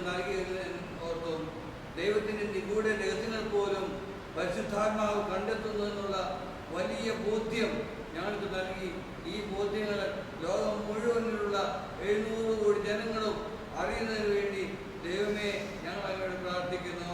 നൽകിയതിന് ഓർത്തും ദൈവത്തിൻ്റെ നിഗൂഢ രഹസ്യങ്ങൾ പോലും പരിശുദ്ധാത്മാവ് കണ്ടെത്തുന്നതിനുള്ള വലിയ ബോധ്യം ഞങ്ങൾക്ക് നൽകി. ഈ ബോധ്യങ്ങൾ ലോകം മുഴുവനിലുള്ള 700 കോടി ജനങ്ങളും അറിയുന്നതിന് വേണ്ടി ദൈവമേ ഞങ്ങൾ അങ്ങോട്ട് പ്രാർത്ഥിക്കുന്നു.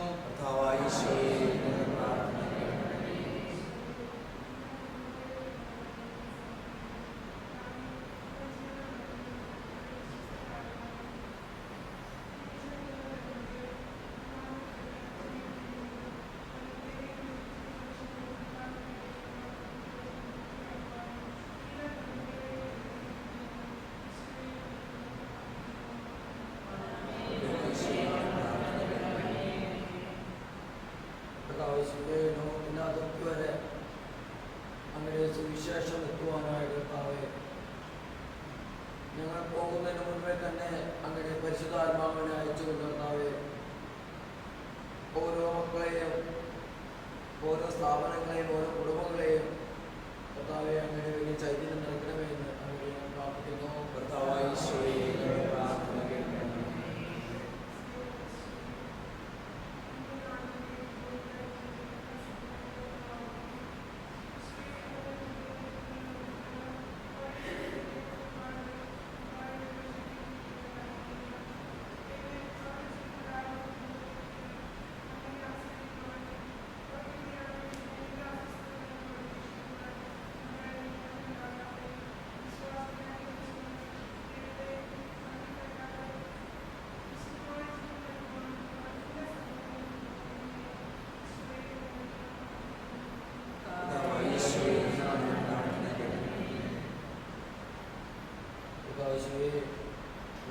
അങ്ങനെ സുവിശേഷം എത്തുവാനായിട്ട് കർത്താവേ, ഞങ്ങൾ പോകുന്നതിന് മുൻപേ തന്നെ അങ്ങനെ പരിശുദ്ധാത്മാവിനെ അയച്ചു കർത്താവേ, ഓരോ മക്കളെയും, ഓരോ സ്ഥാപനങ്ങളെയും, ഓരോ കുടുംബങ്ങളെയും കർത്താവെ അങ്ങനെ വലിയ ചൈതന്യം നൽകണമേ എന്ന് അങ്ങനെ ഞാൻ പ്രാർത്ഥിക്കുന്നു.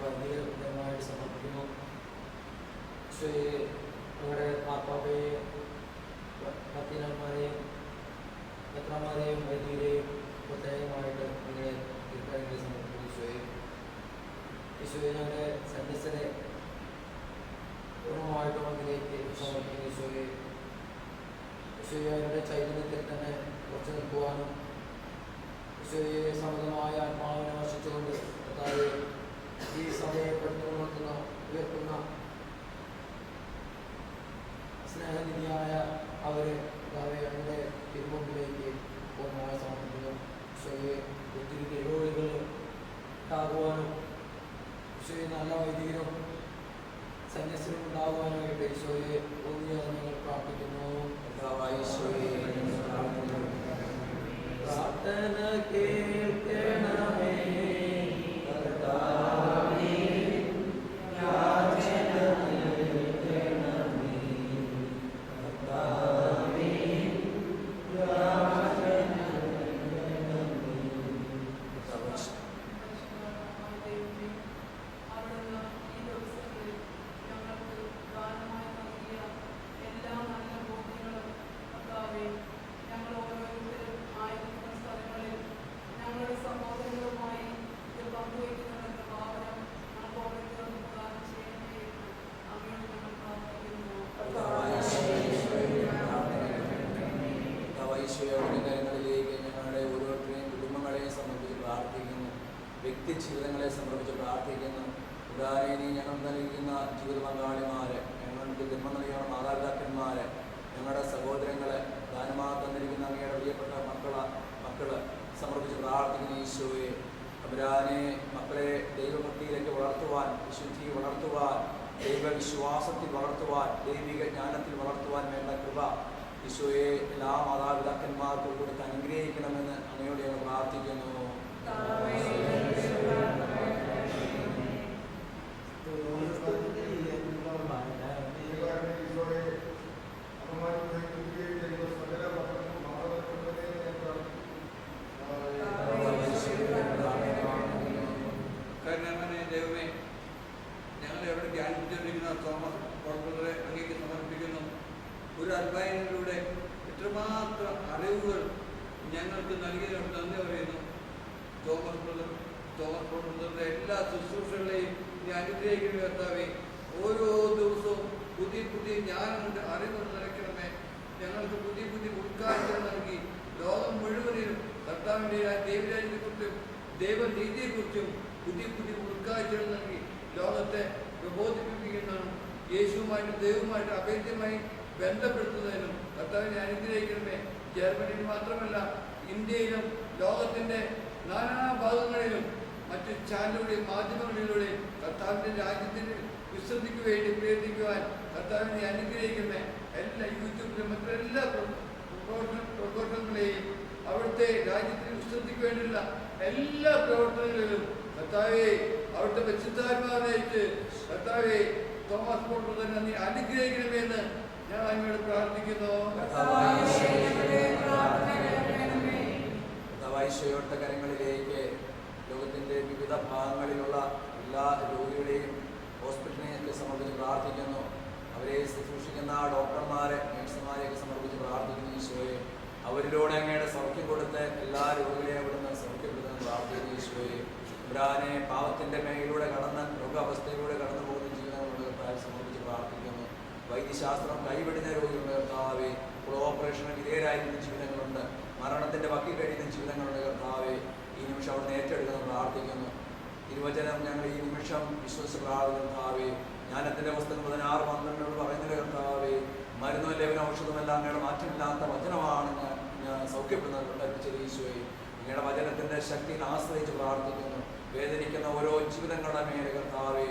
വന്ദിതമായിട്ട് സമർപ്പിക്കുന്നു. ഞങ്ങളുടെ മാർപ്പാപ്പയെയും ഭക്തന്മാരെയും മെത്രാന്മാരെയും വൈദികരെയും പ്രത്യേകമായിട്ട് ഇങ്ങനെ തീർക്കാനായിട്ട് സമർപ്പിക്കുന്നു. ഈശോയെ ഞങ്ങളുടെ സന്യസ്തരെ പൂർണ്ണമായിട്ടും അതിലേക്ക് സമർപ്പിക്കുന്നു. ഈശോയെ അവരുടെ ചൈതന്യത്തിൽ തന്നെ ഉറച്ചു നിൽക്കുവാനും ഈശോയെ സമൃദ്ധമായ ആത്മാവിനെ വർഷിച്ചുകൊണ്ട് ഈ സമയപ്പെടുത്തുന്ന ഉയർത്തുന്ന സ്നേഹനിധിയായ അവരെ അവരുടെ തിരുമുമ്പിലേക്ക് പൂർണ്ണമായി സമർപ്പിക്കുന്നു. ഈശോയെ ഒത്തിരി തിരുവോളികൾ ഉണ്ടാകുവാനും ഈശോയെ നല്ല വൈദികരും സന്യസ്തരും ഉണ്ടാകുവാനായിട്ട് ഈശോയെ ഒന്നിയാൽ ഞങ്ങൾ പ്രാർത്ഥിക്കുന്നു. പ്രാർത്ഥന കേൾക്കണമേ വ്യക്തിജീവിതങ്ങളെ സംബന്ധിച്ച് പ്രാർത്ഥിക്കുന്നു. ഉദാഹരണ ഞങ്ങൾ നൽകുന്ന ജീവിത പങ്കാളിമാരെ, ഞങ്ങൾക്ക് ജന്മം നൽകുന്ന മാതാപിതാക്കന്മാരെ, ഞങ്ങളുടെ സഹോദരങ്ങളെ, ദാനമായി തന്നിരിക്കുന്ന അങ്ങയുടെ പ്രിയപ്പെട്ട മക്കള് സമർപ്പിച്ച് പ്രാർത്ഥിക്കുന്ന ഈശോയെ, അബ്രാനെ മക്കളെ ദൈവഭക്തിയിലേക്ക് വളർത്തുവാൻ, വിശുദ്ധി വളർത്തുവാൻ, ദൈവവിശ്വാസത്തിൽ വളർത്തുവാൻ, ദൈവിക ജ്ഞാനത്തിൽ വളർത്തുവാൻ വേണ്ട കൃപ ഈശോയെ എല്ലാ മാതാപിതാക്കന്മാർക്കും കൊടുത്ത് അനുഗ്രഹിക്കണമെന്ന് അങ്ങയോട് ഞങ്ങൾ പ്രാർത്ഥിക്കുന്നു. ദൈവമേ, ഞങ്ങൾ എവിടെ ധ്യാനിച്ചുകൊണ്ടിരിക്കുന്ന തോമസ് പ്രവർത്തകരെ അങ്ങേക്ക് സമർപ്പിക്കുന്നു. ഒരു അധ്യായനിലൂടെ എത്രമാത്രം അറിവുകൾ ഞങ്ങൾക്ക് നൽകിയതിനോട് നന്ദി പറയുന്നു. തോമസ് പ്രവർത്തകരുടെ എല്ലാ ശുശ്രൂഷകളെയും നീ അനുഗ്രഹിക്കുന്ന കർത്താവേ, ഓരോ ദിവസവും പുതിയ പുതിയ ജ്ഞാനം കൊണ്ട് അറിവുകൊണ്ട് നിറയ്ക്കണമേ. ഞങ്ങൾക്ക് പുതിയ പുതിയ ഉദ്ഘാടനം നൽകി ലോകം മുഴുവനിലും കർത്താവിൻ്റെ ദൈവരാജ്യത്തെക്കുറിച്ചും ദൈവനീതിയെക്കുറിച്ചും പുതിയ പുതിയ ഉൾക്കാഴ്ചകൾ നൽകി ലോകത്തെ പ്രബോധിപ്പിക്കുന്ന യേശുവുമായിട്ട് ദൈവവുമായിട്ട് അഭേദ്യമായി ബന്ധപ്പെടുത്തുന്നതിനും കർത്താവിനെ അനുഗ്രഹിക്കണമേ. ജർമ്മനിയിൽ മാത്രമല്ല, ഇന്ത്യയിലും ലോകത്തിൻ്റെ നാനാഭാഗങ്ങളിലും മറ്റു ചാനലുകളിലും മാധ്യമങ്ങളിലൂടെയും കർത്താവിൻ്റെ രാജ്യത്തിന് വിശ്രദ്ധിക്ക് വേണ്ടി പ്രയത്നിക്കുവാൻ കർത്താവിനെ അനുഗ്രഹിക്കണമേ. എല്ലാ യൂട്യൂബിലും മറ്റെല്ലാ പ്രവർത്തനങ്ങളെയും അവിടുത്തെ രാജ്യത്തിന് വിശ്രദ്ധിക്ക് വേണ്ടിയുള്ള എല്ലാ പ്രവർത്തനങ്ങളിലും കർത്താവെ അവിടുത്തെ പരിശുദ്ധാത്മാവിനായിട്ട് കർത്താവെ തോമസ് പോൾ തന്നെ നീ അനുഗ്രഹിക്കണമെന്ന് ഞാൻ അങ്ങോട്ട് പ്രാർത്ഥിക്കുന്നു. ഈശോയുടെ കരങ്ങളിലേക്ക് ലോകത്തിൻ്റെ വിവിധ ഭാഗങ്ങളിലുള്ള എല്ലാ രോഗികളെയും ഹോസ്പിറ്റലിനെയൊക്കെ സമർപ്പിച്ച് പ്രാർത്ഥിക്കുന്നു. അവരെ ശുശ്രൂഷിക്കുന്ന ഡോക്ടർമാരെ, നഴ്സുമാരെയൊക്കെ സമർപ്പിച്ച് പ്രാർത്ഥിക്കുന്നു. ഈശോയെ അവരിലൂടെ അങ്ങയുടെ സൗഖ്യം കൊടുത്ത് എല്ലാ രോഗികളെയും അവിടുന്ന് സൗഖ്യപ്പെടുത്തുന്ന പ്രാർത്ഥിക്കുന്നു. ഈശോയെ ബ്രാനെ പാവത്തിൻ്റെ മേഖലയിലൂടെ കടന്ന് രോഗാവസ്ഥയിലൂടെ കടന്നു പോകുന്ന ജീവിതങ്ങളുടെ സമർപ്പിച്ച് പ്രാർത്ഥിക്കുന്നു. വൈദ്യശാസ്ത്രം കൈവിടുന്ന രോഗികളുടെ കർത്താവെ, ഓപ്പറേഷന് വിധേയരായിരുന്ന ജീവിതങ്ങളുണ്ട്, മരണത്തിൻ്റെ വക്കിൽ കഴിയുന്ന ജീവിതങ്ങളുടെ കർത്താവെ ഈ നിമിഷം അവിടുന്ന് ഏറ്റെടുക്കുന്ന പ്രാർത്ഥിക്കുന്നു. തിരുവചനം ഞങ്ങൾ ഈ നിമിഷം വിശ്വസിച്ച് പ്രാർത്ഥിക്കുന്ന കർത്താവെ, ജ്ഞാനത്തിൻ്റെ പുസ്തകം 16:12 പറയുന്നത് കർത്താവെ, മരുന്നും ലേപന ഔഷധമെല്ലാം അങ്ങയുടെ മാറ്റമില്ലാത്ത വചനമാണ് ഞാൻ സൗഖ്യപ്പെടുന്നത്. ഈശോയെ അങ്ങയുടെ വചനത്തിൻ്റെ ശക്തിയിൽ ആശ്രയിച്ച് പ്രാർത്ഥിക്കുന്നു. വേദനിക്കുന്ന ഓരോ ജീവിതങ്ങളുടെ മേലെ കർത്താവെ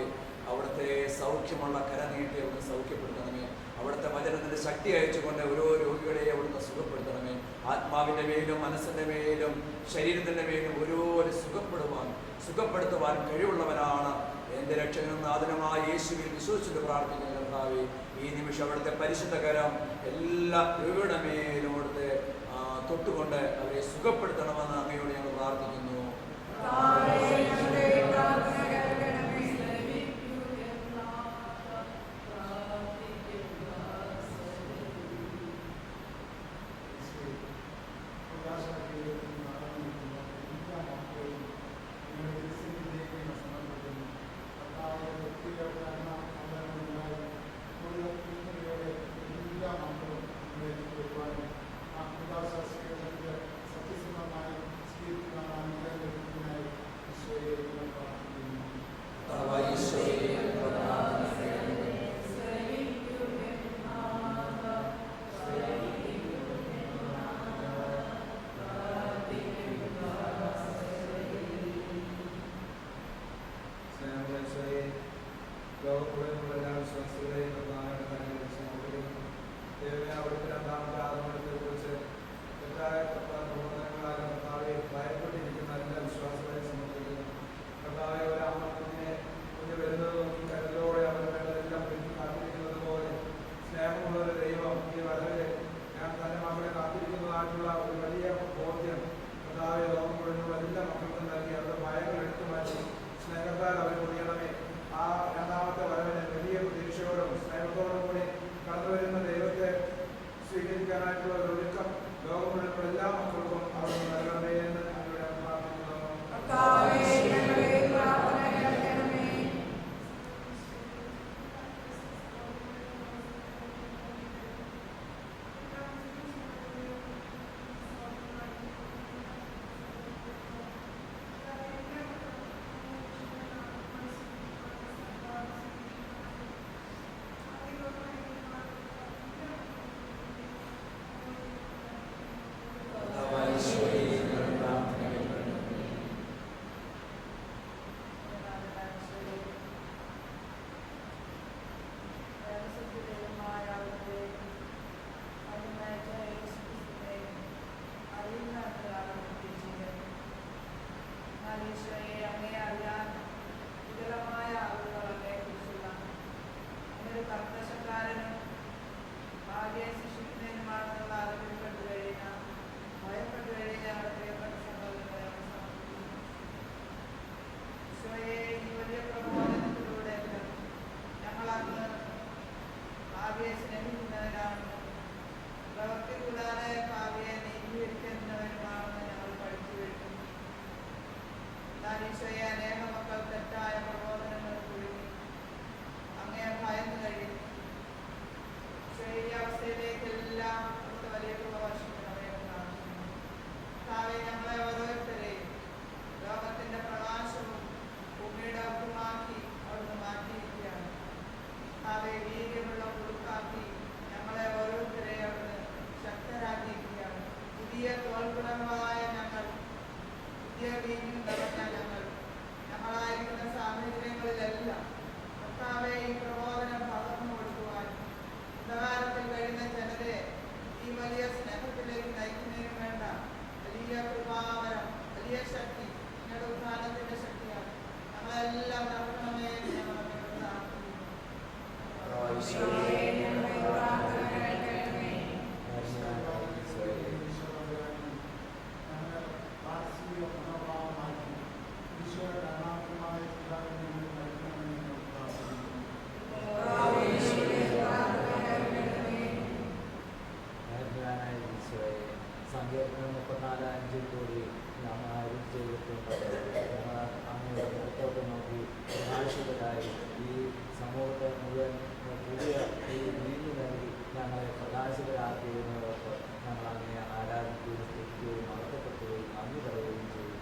അവിടുത്തെ സൗഖ്യമുള്ള കര നീട്ടി അവിടുന്ന് സൗഖ്യപ്പെടുത്തണമേ. അവിടുത്തെ വചനത്തിൻ്റെ ശക്തി അയച്ചുകൊണ്ട് ഓരോ രോഗികളെ അവിടുന്ന് സുഖപ്പെടുത്തണമേ. ആത്മാവിൻ്റെ മേലും മനസ്സിൻ്റെ മേലും ശരീരത്തിൻ്റെ മേലും ഓരോരു സുഖപ്പെടുത്തുവാൻ കഴിവുള്ളവനാണ് എൻ്റെ രക്ഷകനും നാഥനുമായ യേശുവിൽ വിശ്വസിച്ചുകൊണ്ട് പ്രാർത്ഥിക്കുന്ന കർത്താവേ, ഈ നിമിഷം അവിടുത്തെ പരിശുദ്ധ കരം എല്ലാ രോഗിയുടെ മേലും അവിടുത്തെ തൊട്ടുകൊണ്ട് അവരെ സുഖപ്പെടുത്തണമെന്ന് അങ്ങയോട് ഞങ്ങൾ പ്രാർത്ഥിക്കുന്നു. Hallelujah. സങ്കീർത്തനം 34:5 കൂടി നാം ആരും ചെയ്തിട്ടുണ്ട്. ഞങ്ങൾ അങ്ങയുടെ മുഖത്തോട്ട് നോക്കി പ്രകാശിതരായി ഈ സമൂഹത്തെ മുഴുവൻ പുതിയ ഈ നീതി നൽകി ഞങ്ങളെ പ്രകാശിതരാക്കിയതിനോടൊപ്പം ഞങ്ങൾ അങ്ങനെ ആരാധിക്കുകയും സ്തുതിക്കുകയും മഹത്വപ്പെടുത്തുകയും നന്ദി പറയുകയും ചെയ്യുന്നു.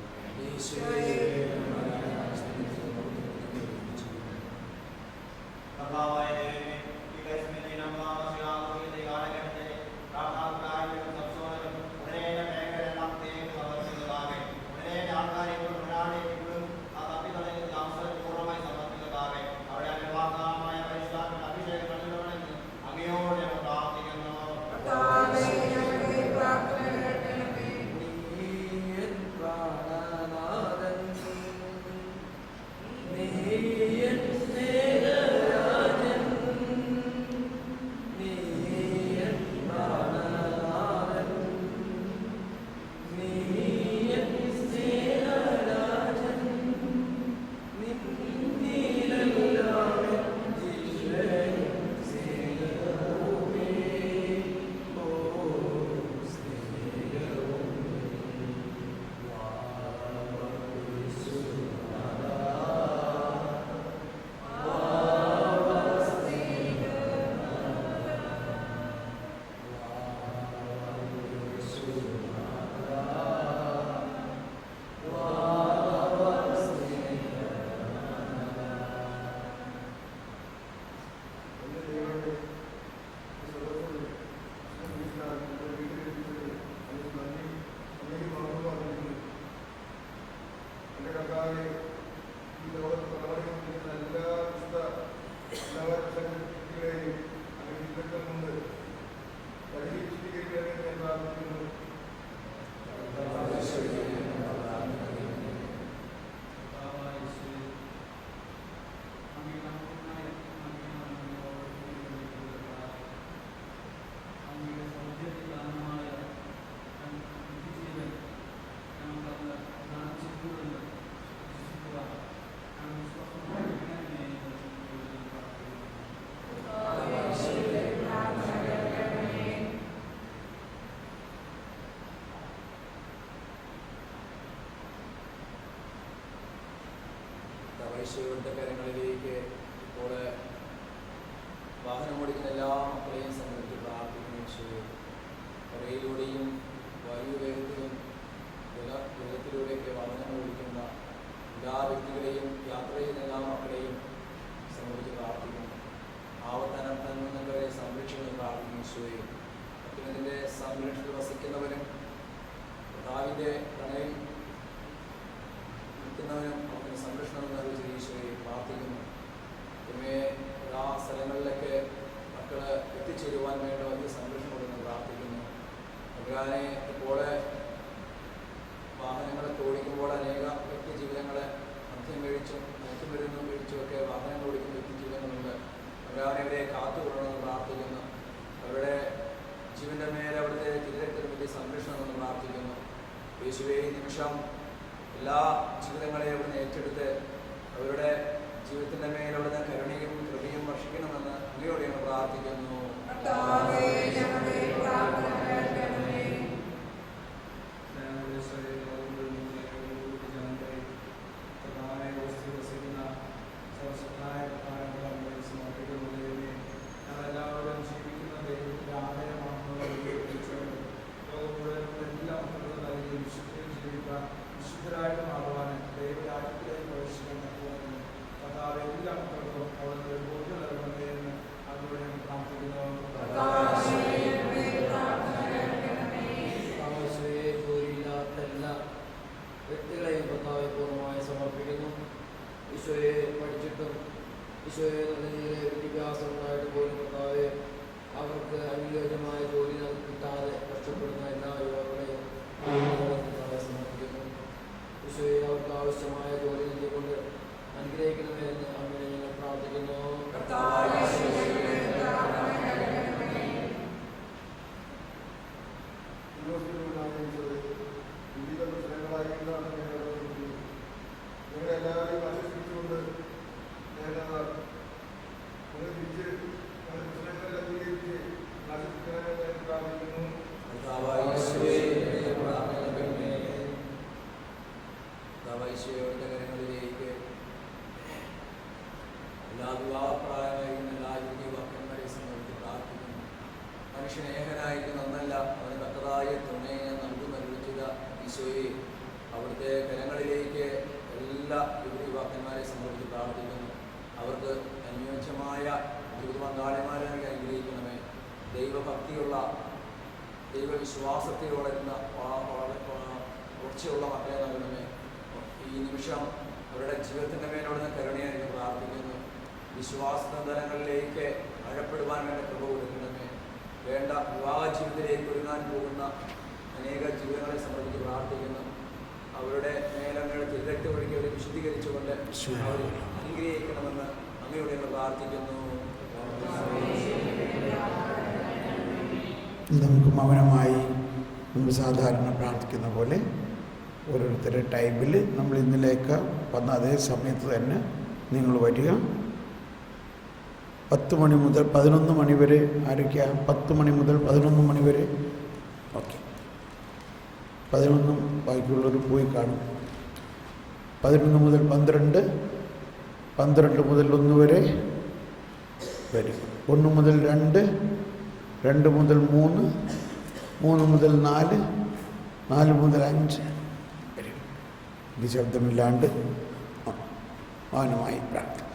യേശുവിൻ്റെ കരങ്ങളിലേക്ക് ഇപ്പോൾ വാഹനം ഓടിക്കുന്ന എല്ലാ മക്കളെയും സംബന്ധിച്ച് പ്രാർത്ഥിക്കുന്ന യേശുവെ, കരയിലൂടെയും വായുവേഗത്തിലും ജലത്തിലൂടെയൊക്കെ വാഹനം ഓടിക്കുന്ന എല്ലാ വ്യക്തികളെയും യാത്ര ചെയ്യുന്ന എല്ലാ മക്കളെയും സംബന്ധിച്ച് പ്രാർത്ഥിക്കുന്നു. ആവത്തനത്തിൽ നിന്നവരെ സംരക്ഷിക്കുന്ന പ്രാർത്ഥിക്കുന്ന യേശുവെ, അത്യുന്നതിൻ്റെ സംരക്ഷണത്തിൽ വസിക്കുന്നവരും കർത്താവിൻ്റെ കണയിൽ നിൽക്കുന്നവനും അവന് സംരക്ഷണം നൽകിയ ഈശോയെ പ്രാർത്ഥിക്കുന്നു. പിന്നെ എല്ലാ സ്ഥലങ്ങളിലൊക്കെ മക്കൾ എത്തിച്ചേരുവാൻ വേണ്ട വലിയ സംരക്ഷണം കൊടുക്കുന്നു പ്രാർത്ഥിക്കുന്നു. അതുപോലെ ഇപ്പോൾ വാഹനങ്ങളൊക്കെ ഓടിക്കുമ്പോൾ അനേക വ്യക്തി ജീവിതങ്ങളെ മദ്യം കഴിച്ചും മയക്കുമരുന്നും കഴിച്ചുമൊക്കെ വാഹനങ്ങൾ ഓടിക്കുന്ന വ്യക്തി ജീവിതങ്ങളുണ്ട്. അവരവരെ കാത്തുകൊള്ളണമെന്ന് പ്രാർത്ഥിക്കുന്നു. അവരുടെ ജീവൻ്റെ മേലെ അവിടുത്തെ തിരക്കിന് വലിയ സംരക്ഷണം എന്ന് പ്രാർത്ഥിക്കുന്നു. യേശുവേ, ഈ നിമിഷം എല്ലാ ജീവിതങ്ങളെയും അവിടുന്ന് ഏറ്റെടുത്ത് അവരുടെ ജീവിതത്തിൻ്റെ മേൽ അവിടുന്ന് കരുണയും കൃപയും വർഷിക്കണമെന്ന് അങ്ങയോട് ഞങ്ങൾ പ്രാർത്ഥിക്കുന്നു. കർത്താവേ, എല്ലാ മക്കൾക്കും അവിടുന്ന് ഒരു ബോധ്യം നൽകണമെന്ന് അങ്ങയോട് ഞങ്ങൾ പ്രാർത്ഥിക്കുന്നു. മതിയായ തുണയെ നൽകുന്ന ഈശോയെ അവിടുത്തെ കരങ്ങളിലേക്ക് എല്ലാ യുവാക്കന്മാരെ സംബന്ധിച്ച് പ്രാർത്ഥിക്കുന്നു. അവർക്ക് അനുയോജ്യമായ ജീവിത പങ്കാളിമാരെ അനുഗ്രഹിക്കണമേ. ദൈവഭക്തിയുള്ള ദൈവവിശ്വാസത്തിൽ വളരുന്ന ഉറച്ചുള്ള മക്കളെ നൽകണമേ. ഈ നിമിഷം അവരുടെ ജീവിതത്തിൻ്റെ മേലോടുന്ന കരുണയായിരിക്കും പ്രാർത്ഥിക്കുന്നു. വിശ്വാസതലങ്ങളിലേക്ക് അഴപ്പെടുവാൻ വേണ്ട കൃപ കൊടുക്കണമേ. വേണ്ട വിവാഹ ജീവിതത്തിലേക്ക് ഒരുങ്ങാൻ പോകുന്ന അനേക ജീവിതങ്ങളെ സംബന്ധിച്ച് പ്രാർത്ഥിക്കുന്നു. അവരുടെ മേലങ്ങളുടെ തിരട്ട് ഒഴുകി അവരെ വിശുദ്ധീകരിച്ചുകൊണ്ട് അവർ അനുഗ്രഹിക്കണമെന്ന് അങ്ങയോട് ഞങ്ങൾ പ്രാർത്ഥിക്കുന്നു. നമുക്ക് മൗനമായി നമ്മൾ സാധാരണ പ്രാർത്ഥിക്കുന്ന പോലെ ഓരോരുത്തരുടെ ടൈമിൽ നമ്മൾ ഇന്നിലേക്ക് വന്ന അതേ സമയത്ത് തന്നെ നിങ്ങൾ വരിക. 10 മണി മുതൽ 11 മണി വരെ ആരൊക്കെയാണ്? 10 മണി മുതൽ 11 മണി വരെ. ഓക്കെ, 11 ബാക്കിയുള്ളവർ പോയി കാണും. 11 മുതൽ 12, 12 മുതൽ 1 വരെ വരും. 1 മുതൽ 2, 2 മുതൽ 3, 3 മുതൽ 4, 4 മുതൽ 5 വരും. ഇത് ശബ്ദമില്ലാണ്ട് മൗനമായി പ്രാർത്ഥിക്കും.